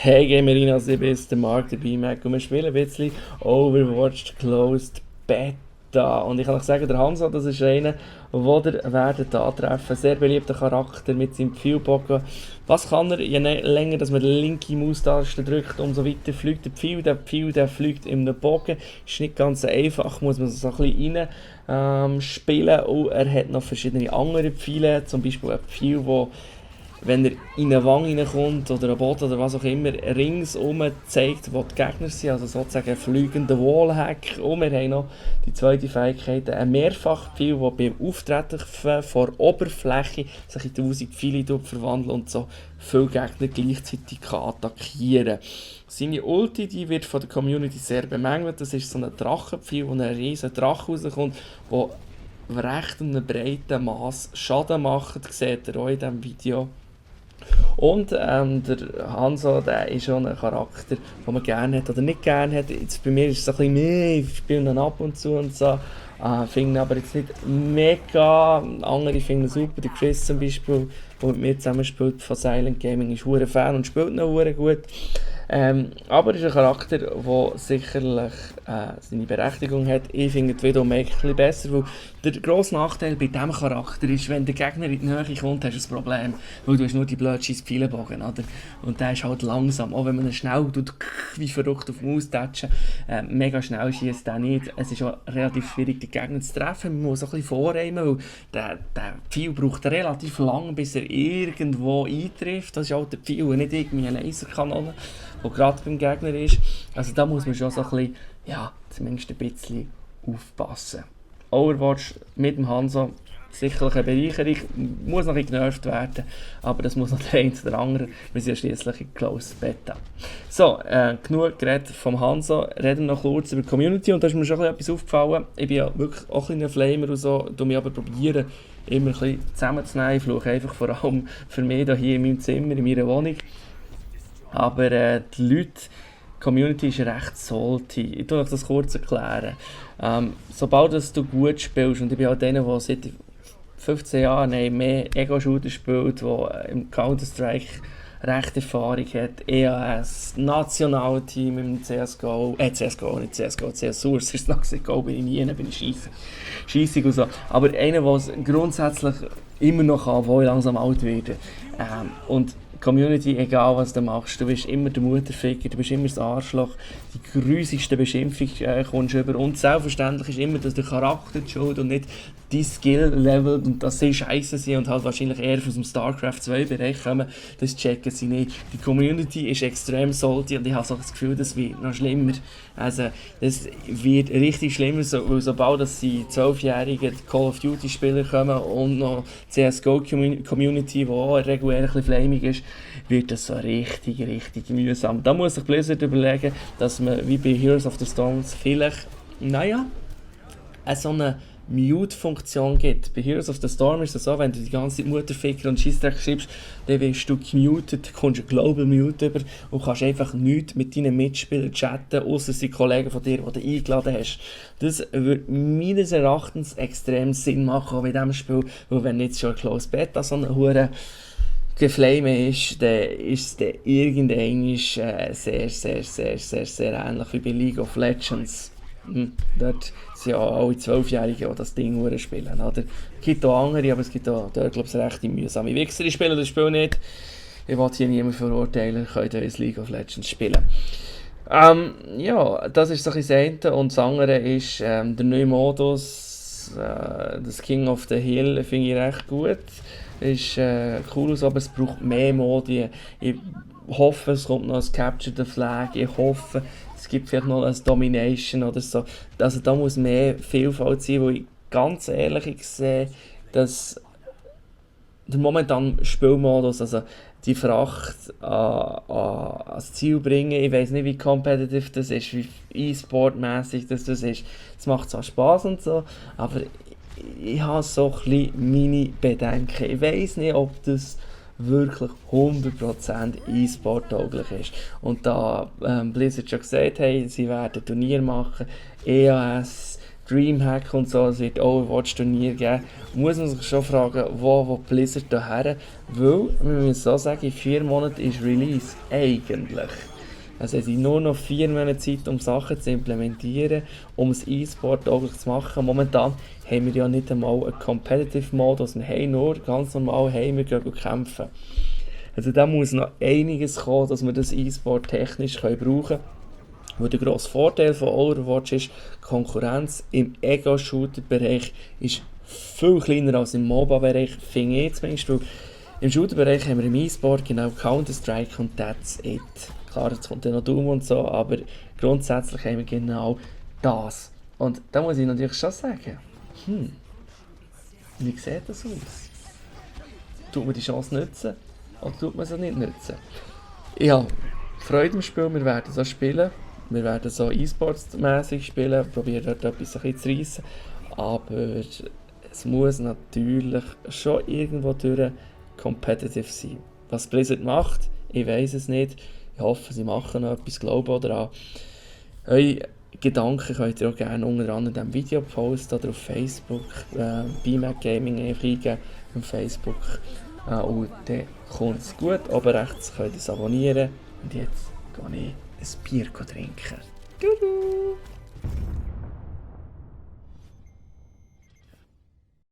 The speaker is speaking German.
Hey Gamerinas, ich bin der Mark, der B-Mac und wir spielen ein bisschen Overwatch Closed Beta. Und ich kann euch sagen, der Hansa, das ist einer, den ihr werdet antreffen. Sehr beliebter Charakter mit seinem Pfeilbogen. Was kann er? Je länger dass man die linke Maustaste drückt, umso weiter fliegt der Pfeil. Der Pfeil der fliegt in einem Bogen. Ist nicht ganz einfach, muss man so ein bisschen rein spielen. Und er hat noch verschiedene andere Pfeile, zum Beispiel ein Pfeil, der wenn er in eine Wange reinkommt oder einen Boden oder was auch immer, ringsum zeigt, wo die Gegner sind, also sozusagen ein fliegender Wallhack. Und wir haben noch die zweite Fähigkeit, ein Mehrfachpfeil, der beim Auftreten von der Oberfläche sich in 1000 Pfeile verwandelt und so viele Gegner gleichzeitig attackieren kann. Seine Ulti die wird von der Community sehr bemängelt. Das ist so ein Drachenpfeil, wo ein riesen Drache rauskommt, der recht einem breiten Maß Schaden macht. Das seht ihr auch in diesem Video. Und der Hanzo, der ist schon ein Charakter, den man gerne hat oder nicht gerne hat. Jetzt bei mir ist es ein bisschen mehr, ich spiele ihn ab und zu und so. Finde aber jetzt nicht mega. Andere finden super. Der Chris zum Beispiel, der mit mir zusammen spielt von Silent Gaming, ist ein Fan und spielt noch gut. Aber er ist ein Charakter, der sicherlich seine Berechtigung hat. Ich finde die Video ein bisschen besser, weil der grosse Nachteil bei diesem Charakter ist, wenn der Gegner in die Nähe kommt, hast du ein Problem, weil du hast nur die blöden Pfeilenbogen, oder? Und der ist halt langsam, auch wenn man ihn schnell tut, wie verrückt auf die Maus tätschen, mega schnell schießt er nicht. Es ist auch relativ schwierig, die Gegner zu treffen, man muss auch ein bisschen vorreimen, weil der Pfeil braucht relativ lang, bis er irgendwo eintrifft. Das ist halt der Pfeil und nicht irgendwie eine Laserkanone, die gerade beim Gegner ist. Also da muss man schon so ein bisschen, ja, zumindest ein bisschen aufpassen. Overwatch mit dem Hanzo, sicherlich eine Bereicherung, muss noch ein bisschen genervt werden, aber das muss noch der eine oder andere, wir sind ja schliesslich in Close Beta. So, genug geredet vom Hanzo, reden wir noch kurz über die Community und da ist mir schon etwas aufgefallen. Ich bin ja wirklich auch ein Flamer und so, tu mich aber probieren, immer ein bisschen zusammenzunehmen. Ich fluche einfach vor allem für mich hier in meinem Zimmer, in meiner Wohnung. Aber die Leute, die Community ist recht salty. Ich tue euch das kurz erklären. Sobald du gut spielst, und ich bin auch einer, der seit 15 Jahren mehr Ego-Shooter spielt, der im Counter-Strike recht Erfahrung hat, EAS, Nationalteam im CSGO, CSGO, nicht CSGO, CSU, CSGO bin ich nie, bin ich scheissig und so. Aber einer, der es grundsätzlich immer noch kann, wo ich langsam alt werde. Und Community, egal was du machst, du bist immer der Mutterficker, du bist immer das Arschloch, die grusigste Beschimpfung kommst du über und selbstverständlich ist immer dass der Charakter die Schuld und nicht dein Skill-Level und dass sie scheiße sind und halt wahrscheinlich eher aus dem StarCraft 2 Bereich kommen, das checken sie nicht. Die Community ist extrem salty und ich habe so das Gefühl, das wird noch schlimmer. Also das wird richtig schlimmer, weil sobald dass die 12-jährigen Call of Duty Spieler kommen und noch CSGO Community, die auch regulär ein bisschen flaming ist, wird das so richtig mühsam. Da muss sich Blizzard überlegen, dass man wie bei Heroes of the Storms vielleicht, naja, so eine Mute-Funktion gibt. Bei Heroes of the Storm ist es so, wenn du die ganze Zeit Mutterficker und Scheissdreck schreibst, dann wirst du gemutet, kommst einen Global Mute über und kannst einfach nichts mit deinen Mitspielern chatten, ausser sie Kollegen von dir, die du eingeladen hast. Das würde meines Erachtens extrem Sinn machen, auch bei diesem Spiel, weil wenn jetzt schon ein Close Beta so eine hure Geflame ist, dann ist es irgendwann sehr ähnlich wie bei League of Legends. Dort sind ja alle 12-Jährigen, die das Ding spielen. Oder? Es gibt auch andere, aber es gibt auch dort, glaube ich, recht mühsame Wichser, die spielen das Spiel nicht. Ich will hier niemanden verurteilen, könnt ihr League of Legends spielen. Ja, das ist so ein bisschen das eine. Und das andere ist der neue Modus, das King of the Hill, finde ich recht gut. Ist cool aus, aber es braucht mehr Modi. Ich hoffe, es kommt noch ein Capture the Flag. Ich hoffe, es gibt vielleicht noch ein Domination oder so. Also da muss mehr Vielfalt sein, wo ich ganz ehrlich sehe, dass der momentane Spielmodus, also die Fracht ans Ziel bringen, ich weiß nicht, wie competitive das ist, wie E-Sport-mässig das ist. Es macht zwar Spaß und so, aber ich habe so ein bisschen meine Bedenken. Ich weiss nicht, ob das wirklich 100% E-Sport tauglich ist. Und da Blizzard schon gesagt hat, sie werden Turnier machen, EAS, Dreamhack und so, es wird Overwatch-Turnier geben, muss man sich schon fragen, wo Blizzard daher, weil, wir müssen so sagen, in 4 Monaten ist Release, eigentlich. Also haben sie nur noch 4 Monate Zeit, um Sachen zu implementieren, um das E-Sport tauglich zu machen. Momentan haben wir ja nicht einmal einen Competitive Modus, wir haben nur ganz normal wir gehen kämpfen. Also da muss noch einiges kommen, dass wir das E-Sport technisch brauchen können. Weil der grosse Vorteil von Overwatch ist, die Konkurrenz im Ego-Shooter-Bereich ist viel kleiner als im MOBA-Bereich, finde ich zumindest. Weil im Shooter-Bereich haben wir im E-Sport genau Counter-Strike und that's it. Klar, jetzt kommt dann noch Doom und so, aber grundsätzlich haben wir genau das. Und da muss ich natürlich schon sagen, wie sieht das aus? Tut man die Chance nutzen oder tut man sie nicht nutzen? Ich habe Freude im Spiel, wir werden so spielen. Wir werden so E-Sports-mässig spielen, probieren dort etwas ein bisschen zu reissen. Aber es muss natürlich schon irgendwo durch competitive sein. Was Blizzard macht, ich weiß es nicht. Ich hoffe, sie machen noch etwas, glaube daran. Eure Gedanken könnt ihr auch gerne unter anderem in diesem Video posten oder auf Facebook. BMAC Gaming eingeben auf Facebook. Und dann kommt es gut. Oben rechts könnt ihr es abonnieren. Und jetzt gehe ich ein Bier trinken. Tudu!